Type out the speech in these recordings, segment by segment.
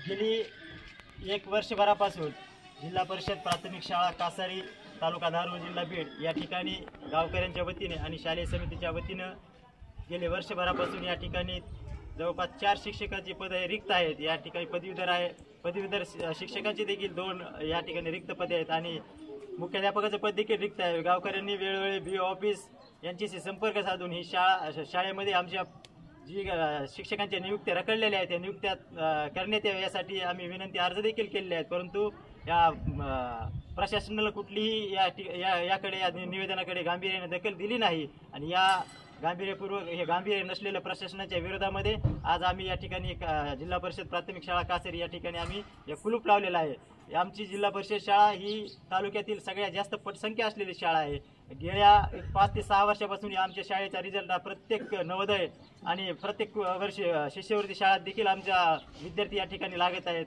गेली एक वर्षभरापासून जिल्हा परिषद प्राथमिक शाळा कासारी तालुका धारूर जिल्हा बीड या ठिकाणी गावकऱ्यांच्या वतीने आणि शालेय समितीच्या वतीनं गेले वर्षभरापासून या ठिकाणी जवळपास 4 शिक्षकांची पदे रिक्त आहेत। या ठिकाणी पदवीधर शिक्षकांची देखील 2 या ठिकाणी रिक्त पदे आहेत आणि मुख्याध्यापकाचं पद देखील रिक्त आहे। गावकऱ्यांनी वेळोवेळी BO ऑफिस यांच्याशी संपर्क साधून ही शाळेमध्ये आमच्या जी शिक्षकांच्या नियुक्त्या रखडलेल्या आहेत त्या नियुक्त्या करण्यात याव्या यासाठी आम्ही विनंती अर्ज देखील केलेले आहेत, परंतु या प्रशासनाला कुठलीही याकडे या निवेदनाकडे गांभीर्याने दखल दिली नाही आणि या गांभीर्य नसलेल्या प्रशासनाच्या विरोधामध्ये आज आम्ही या ठिकाणी जिल्हा परिषद प्राथमिक शाळा कासेरी या ठिकाणी आम्ही कुलूप लावलेला आहे। आमची जिल्हा परिषद शाळा ही तालुक्यातील सगळ्यात जास्त पटसंख्या असलेली शाळा आहे। गेल्या 5 ते 6 वर्षापासून आमच्या शाळेचा रिझल्ट प्रत्येक नवोदय आणि प्रत्येक वर्षी शिष्यवृत्ती शाळेत देखील आमच्या विद्यार्थी या ठिकाणी लागत आहेत।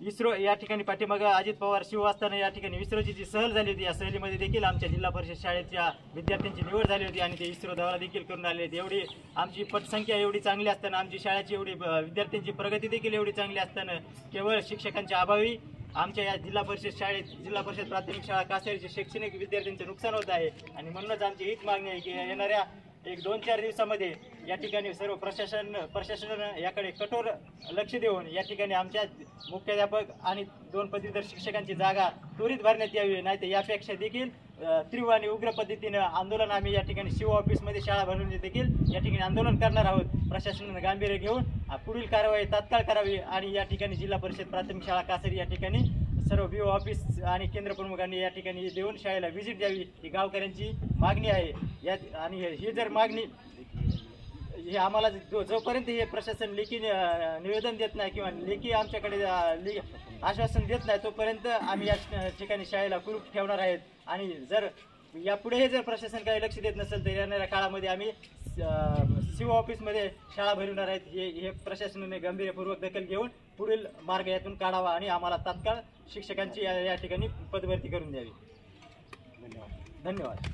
इस्रो या ठिकाणी पाठीमागे अजित पवार शिव असताना या ठिकाणी इस्रोची जी सहल झाली होती, या सहलीमध्ये देखील आमच्या जिल्हा परिषद शाळेच्या विद्यार्थ्यांची निवड झाली होती आणि ते इस्रो दौरा देखील करून आले आहेत। एवढी आमची पटसंख्या एवढी चांगली असताना, आमची शाळेची एवढी विद्यार्थ्यांची प्रगती देखील एवढी चांगली असताना केवळ शिक्षकांच्या अभावी आमच्या या जिल्हा परिषद प्राथमिक शाळा कासेरीचे शैक्षणिक विद्यार्थ्यांचे नुकसान होत आहे आणि म्हणूनच आमची हीच मागणी आहे की येणाऱ्या 1-2-4 दिवसामध्ये या ठिकाणी सर्व प्रशासनानं याकडे कठोर लक्ष देऊन या ठिकाणी आमच्या मुख्याध्यापक आणि 2 पदवीधर शिक्षकांची जागा त्वरित भरण्यात यावी, नाही तर यापेक्षा देखील तीव्र आणि उग्र पद्धतीनं आंदोलन आम्ही या ठिकाणी शिव ऑफिसमध्ये शाळा भरवून देखील या ठिकाणी आंदोलन करणार आहोत। प्रशासनानं गांभीर्य घेऊन पुढील कारवाई तात्काळ करावी आणि या ठिकाणी जिल्हा परिषद प्राथमिक शाळा कासेरी या ठिकाणी सर्व BO ऑफिस आणि केंद्र प्रमुखांनी या ठिकाणी देऊन शाळेला व्हिजिट द्यावी ही गावकऱ्यांची मागणी आहे। आणि ही जर मागणी हे आम्हाला जोपर्यंत हे प्रशासन लेखी निवेदन देत नाही किंवा लेखी आमच्याकडे आश्वासन देत नाही तोपर्यंत आम्ही या ठिकाणी शाळेला कुलूप ठेवणार आहेत आणि जर यापुढेही जर प्रशासन काही लक्ष देत नसेल तर येणाऱ्या काळामध्ये आम्ही शिव ऑफिसमध्ये शाळा भरवणार आहेत। हे प्रशासनाने गांभीर्यपूर्वक दखल घेऊन पुढील मार्ग यातून काढावा आणि आम्हाला तात्काळ शिक्षकांची या ठिकाणी पदभरती करून द्यावी। धन्यवाद।